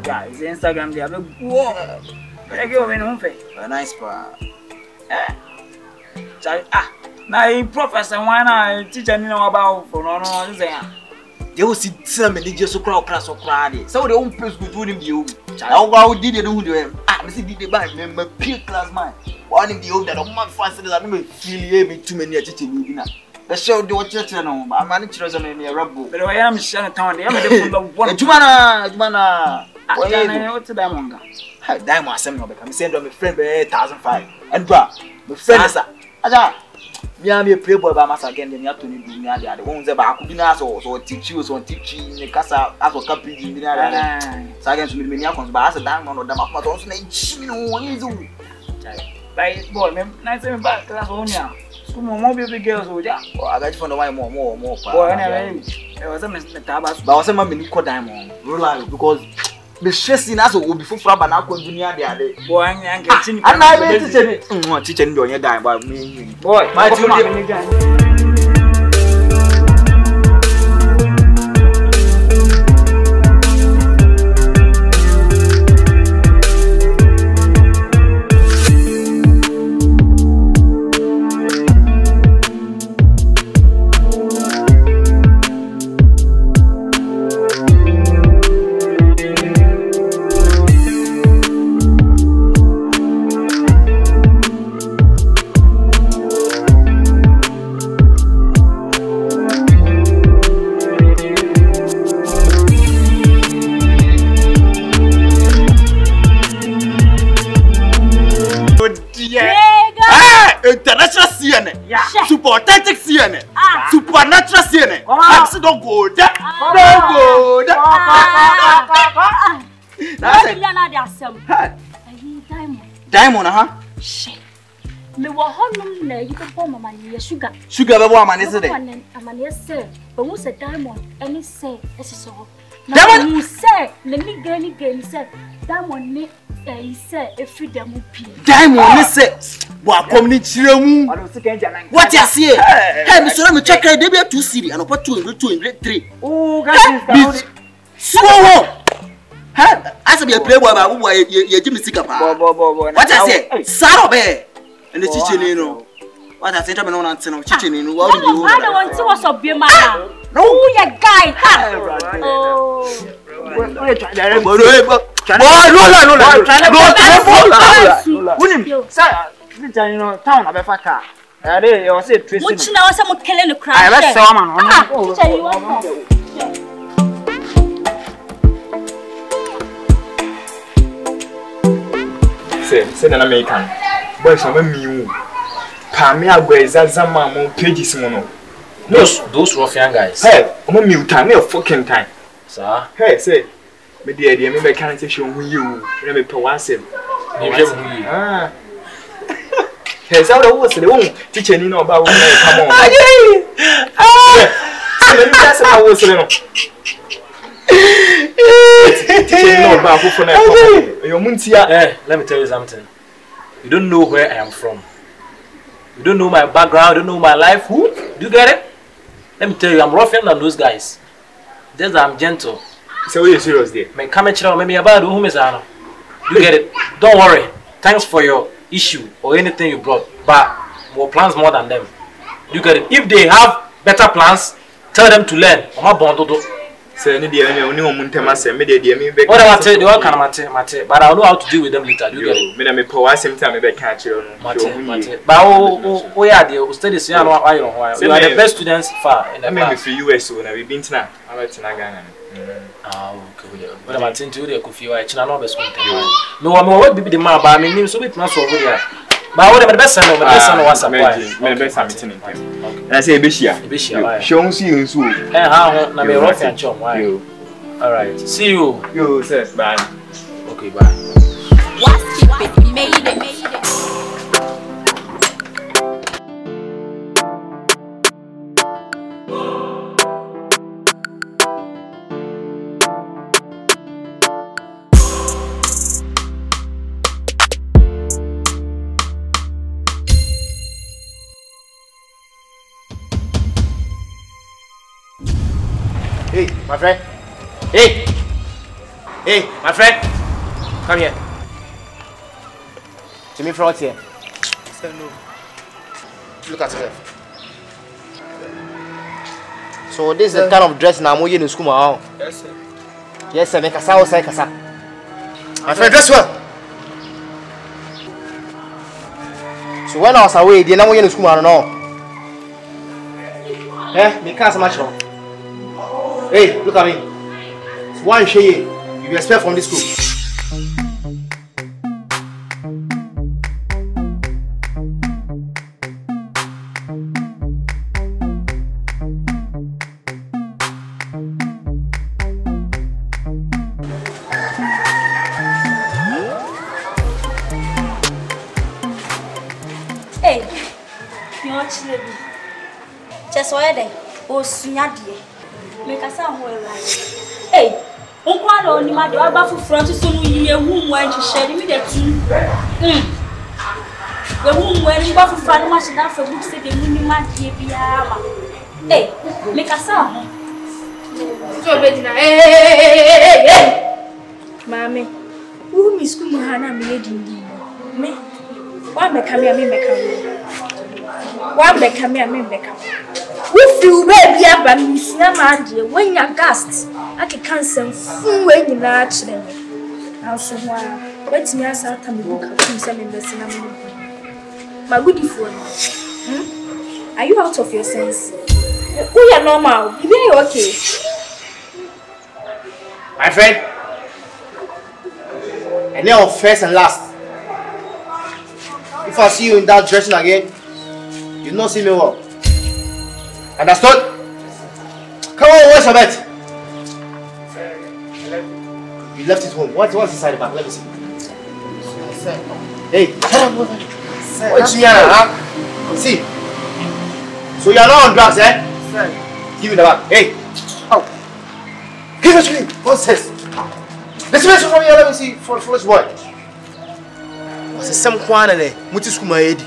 guys, Instagram they have a whoa. But I go in home face. Nice pa. Now professor why not teacher know about for no say. They will see some religious so crowd class or crowd. So the own place could do him you. How did they do them? I see the bank member peer class man. One in the old that man faster than me feel too many teaching. The show do what you know. I'm managing to a rubble. But I am Shannon Town. I'm a one. Jumana. What's the diamond? Diamond, some of them send on a friend 1,005. And bra, my friend, Aja. Me am a playboy by myself again. Then you have to do the ones about could not so teach you so teaching the casa as a couple in the area. So against me, I can buy a diamond or the mouth also name. By boy, nice and back class on ya. Some more baby girls, oh, yeah. I got from the way more. Boy, anyway, there was a Mr. Tabas, but I was a man called diamond. Because the stressing us will be full from an aqua junior the other. Boy, I'm getting teaching you on your dime by me. Boy, my children. International CNN, super authentic CNN, supernatural CNN. Don't go there. Don't go there. That's it. Diamond, huh? Shit. Me wa honum na you can form my sugar. Sugar, be one man is it? Amani say, but who say diamond? Any say, so. Diamond, who say? Let me gain say diamond ne. He said, if you demo pee. Diamond, say, what community room? What you see? Hey, Mr. I'm check it. They be 2 city and put 2 in grade 3. Oh, guys, so hey, I said, be a playboy, but who you give me sick up. What I say? Sarobe and the teacher, you know. What I said, I'm not answering teaching in what do you want? I don't want to watch a beer man. No, you guy. Oh. Those ruffian guys. Hey, I'm a mute time, a fucking time. Sir? Hey, say, me dear, me can't say show you. Let me pay once. Ah. Hey, so the words the won't teach any no about come on. Let me pass my words. Let me tell you something. You don't know where I am from. You don't know my background, you don't know my life. Who? Do you get it? Let me tell you, I'm ruffian than those guys. Just that I'm gentle. So are you serious there? My come and maybe about whom is Anna. You get it? Don't worry. Thanks for your issue or anything you brought. But more plans more than them. You get it? If they have better plans, tell them to learn. Say any day only one time say me dey me be. What I tell you, what can I but I'll know how to deal with them later. You get it? Me na me power same time me be catch you. Mate. But oh yeah, they study so you know why you are the best students far in the class. I mean for US so na we been tena. I went to Ghana. Okay. What about things you dey Kofi why China no be school time. Me what be the man but me name so bit na so over there. But what the best son of WhatsApp why? Me best meeting in time. I say Ebeshia. Show see you soon. How na me rough and chum why? All right. See you. You sir. Bye. Okay, bye. What's it made it. Hey, my friend. Hey. Hey, my friend, come here. Jimmy Front here. Sir, no. Look at yourself. So this is the kind of dress now I'm wearing in school now. Yes, sir. Yes, sir. Make a sound, say kasa. My friend, dress well. So when I was away, the number in school I don't know. Eh, me can't much wrong. Hey, look at me. So one shey you expect from this school. Hey, you want to be just where they or Sunyadi. Make us sound well right. Hey, Uncle only my daughter for front to soon you whom went to share me the two. The whom went back for fun much enough for books that the moon might be. Hey, make us sound. So, hey, Mammy, who is school Hannah made me? Why make me Why make me If you baby up and miss Namadi, when you're gassed, I can't send food when you're not chilling. Now, so why? Let me ask how come you look at him in the cinema. My goody phone. Are you out of your sense? We are normal. You are okay. My friend, and now first and last. If I see you in that dressing again, you don't see me well. Understood? Come on, where's your bed? You left it home. What's inside the bag? Let me see. Hey, what's here? Huh? See? So you're not on drugs, eh? Give me the bag. Hey! Oh! Give it to me! What's this? Let's message from here. Let me see. Foolish boy. What's the same one there? Muti school my head.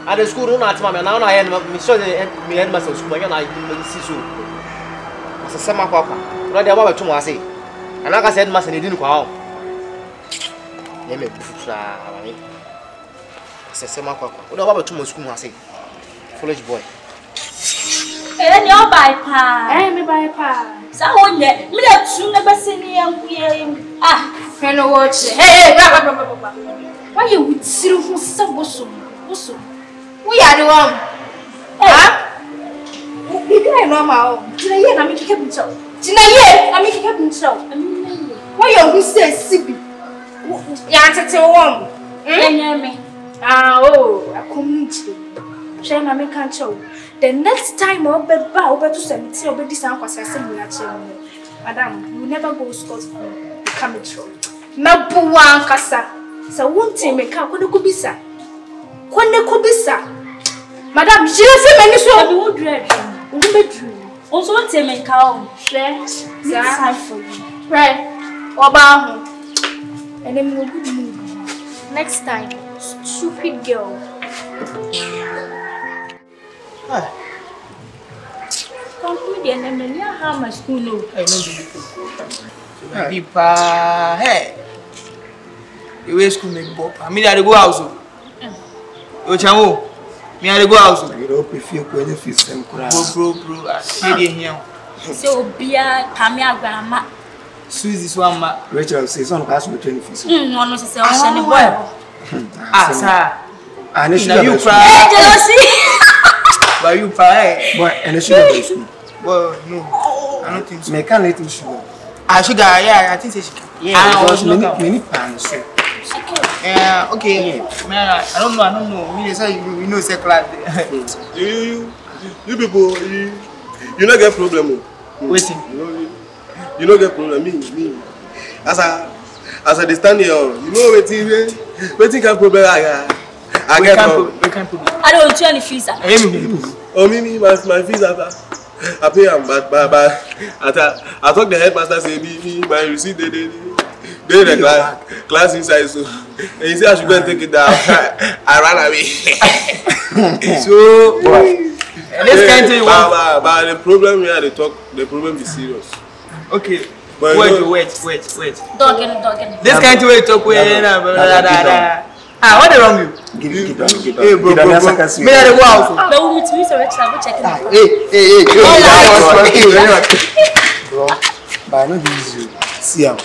At the school, no, I'm now I am sure me headmaster school. I see so. What's the same papa? Right there, what I say. And like I said, master, they didn't go out. They make pufra. It's the same papa. What about two more school? I say, foolish boy. And your bypass. I am a bypass. So, one day, me that soon never see me. Ah, friend, watch. Hey, why you would see who so? We are the one. Ah, you can't normal. Today, I make a cabin show. Today, I make a cabin show. Why you say sippy? You answer to one. Ah, oh, I couldn't. Shame I make a show. The next time I'll be bow to send it over this house. I said, Madam, you never go scot-free. You come in trouble. Number one, Cassa. So one time make up when you could be sir. When you could be sir. Madam, she doesn't many so you would dread. Also, one time make out. Share, sir, for you. Right. Or bow. And then we'll good mood. Next time, stupid girl. Come with the enemy. How much school no? I know. People, hey. You way school make bop. I mean, I go house. You chamo. Me I go house. You don't prefer when you feel same crowd. Bro. I see here. So beer, Pamia grandma. Suzy Swama. Rachel says on class with 20 feet. No, say ocean boy. Ah, sir. And you cry. Jealousy. But you cry. Boy, and the sugar school. Well, no. I don't think so. Me can't let you sugar. Ah, sugar, yeah, I think she can. Yeah, because many pans. Yeah, okay. Yeah. Man, I don't know. Me say you know say class. You people, you not get problem. Waiting. You don't get problem. Me. As I stand here, you know waiting can problem. I get problem. I don't do any fees. Oh, me, my fees I pay them, but I talk the headmaster say me my receipt they the class inside so and he said I should go and take it down. I ran away. So this kind of but the problem here they talk the problem is serious. Okay. Wait. Dogging. This kind of way talk with ah, what wrong you? Give Hey, bro. Me at the wow. But we need to be so checking. Hey. Bro, but I know this you. See him.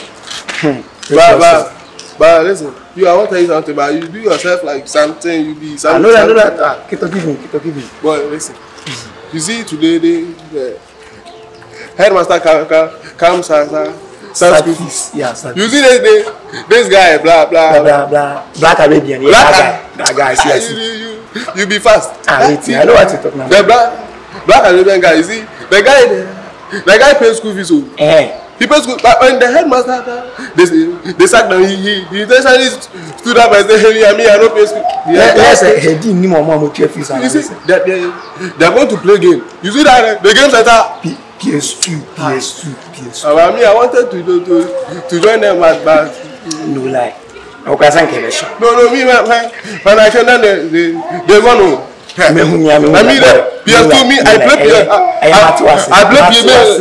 But listen, you are what are you something, but you do yourself like something, you be something. I know that. Keep talking. But listen, you see today the headmaster comes and yeah, you see this guy, blah. Black Arabian, that guy, see. You be fast. I know what you're talking about. The black Arabian guy, you see, the guy pays school fees. He pays school, but when the headmaster, they sacked him. He essentially stood up and said, "Hey, I don't pay school." Yes, he didn't need more fees. You see, they're going to play game. You see that the game center. PS2. I wanted to join them, but no lie. No, me when I tell them they want to. I mean, PS2 me, I play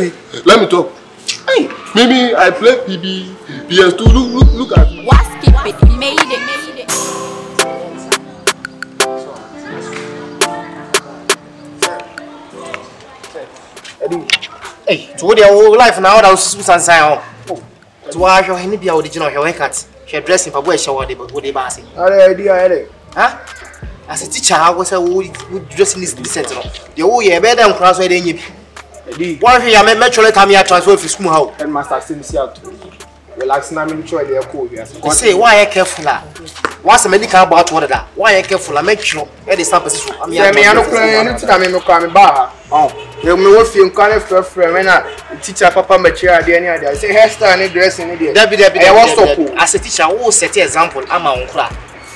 PS2. Let me talk. Maybe I play PS2. Look at me. What's keep it? Made it. Hey, to the whole life now, that was Susan Sion. To wash your hand, be original haircut. She dressing for where she was able to pass. Huh? As a teacher, I was a wood dressing this sentinel. The whole year better than cross where they need. One year, I met Metro time I transfer to school house. And master since you have to relax. Now, I'm sure they're cool. Say, why are careful? Once a medical about what that? Why are careful? I make sure that is some position. I mean, I don't play anything. I mean, no coming back. Oh. You may feel kind of friend when I teacher Papa mature the any other. Say hairstyle and dressing in there. I was so as a teacher, who set an example. I'm a uncle.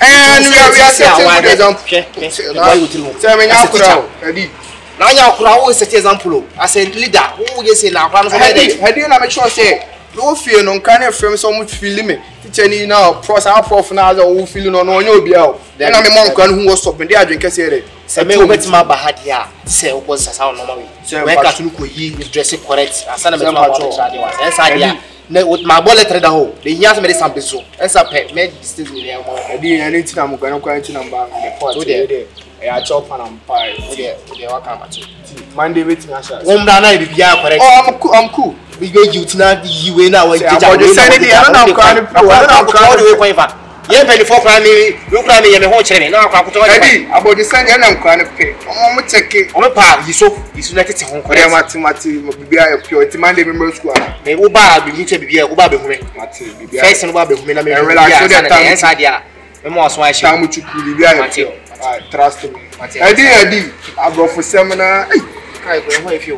And we are setting an example. Tell me now, you are set example. As a leader, who you say now, I didn't make sure say no fear, no kind of friend so much feel limit. Teacher now, pros our prof now, who feeling on your bill. Then I'm a monk who was stopping there drinking. Say me wet my bahadia. Say was a sound normally. So when Katuko is dressing correct, and son of a idea. With my bullet read the whole. The years made something so. As a pet made distance with them. I didn't anything I'm going to number. I chop and pie. Monday with me. Oh, I'm cool. We go you tonight. You will now. Yeah, 24 primary, you cry me and the whole chain. Now, about the sun and I'm crying. I'm taking on a part. He's not at home. I am at be a pure Monday member squad. They will buy be to be a Ubabi. Face and Ubabi, I realize that idea. The most why she am to be trust me. I did. I go for seminar. I go away if you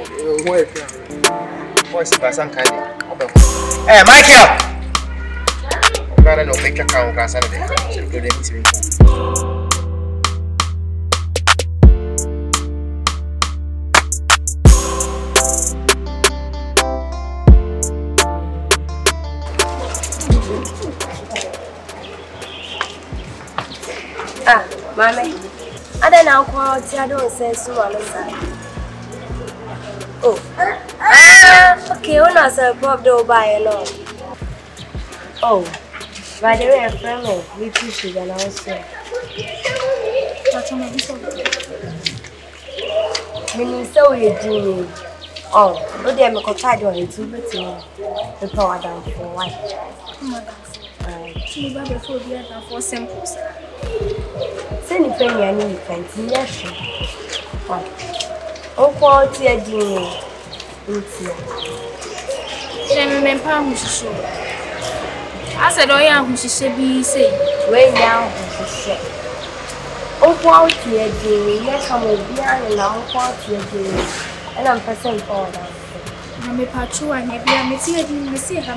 voice by some kind. Hey, Michael. No make a count on Saturday. Ah, mommy. I don't know what I don't say so on the side. Oh. Okay, when I say Bob do buy alone. Oh. By the way, a friend of me pushes and also. Meaning, so you do. Oh, but they make a tide on it too, but the power down for white. For simple. Send a penny and you can see that. Oh, quality a dinner. I said, oh, yeah, who should be say, way down, who said. Oh, quality a day, yes, I'm a beer and I'm quality a day, and I'm percent for that. I'm a patcho and maybe I'm a tea and see how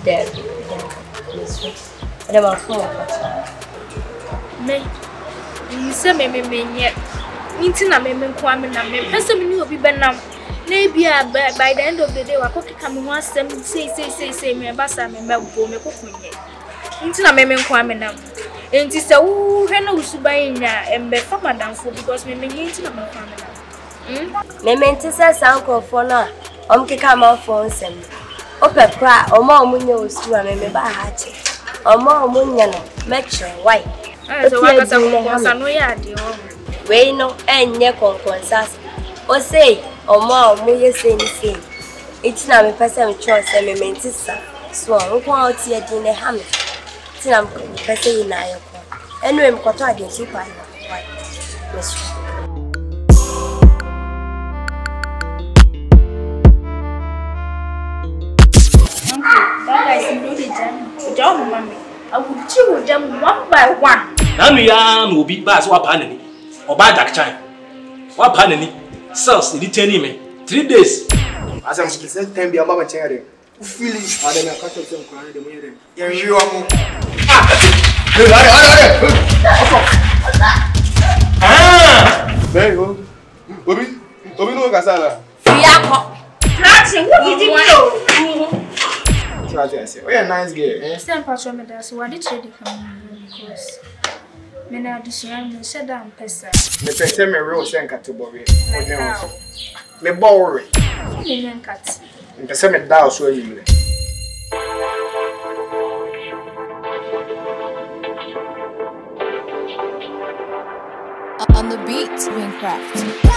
Dead, mistress. And I'm a fool. May you say, me yet. Meeting a member, Kwame, and me, person knew be benam. Maybe by the end of the day, I could come once them say, me about some member go me cook me. Into a member Kwame now. And it's a who knows by and be for Madame for because me into a member. Memento says uncle for now. keka ma phone sem. Ope pra oma omunya osu a me ba ha che. Oma omunya no make sure why. So waka sa konsa no ya de o. We no enye konkonsa. O say oma omuye say ni say. It's na me pese me chon say me mentisa. So nko a oti adi ne ha me. Ti na me pese yi na ayo ko. Enu em koto ade super why. Yes. That guy is no the jam. Jam mommy. I will chew them one by one. Now we are no be bas wa panani. Oba Jack Chan. Wa panani. Cells returning me 3 days. As I'm saying, time be a mama chair. Feel it. I don't catch some crying the way. You are Very good. Obi no kasala. Fiako. Nothing. What did you do? Oh, yeah, nice girl. Stand patron me that so what did you come because me na addition me said am pesa. Me pese me real shen category. Me boring. Me nyen kat. Me pese me da so yimle. On the beat, Wincraft.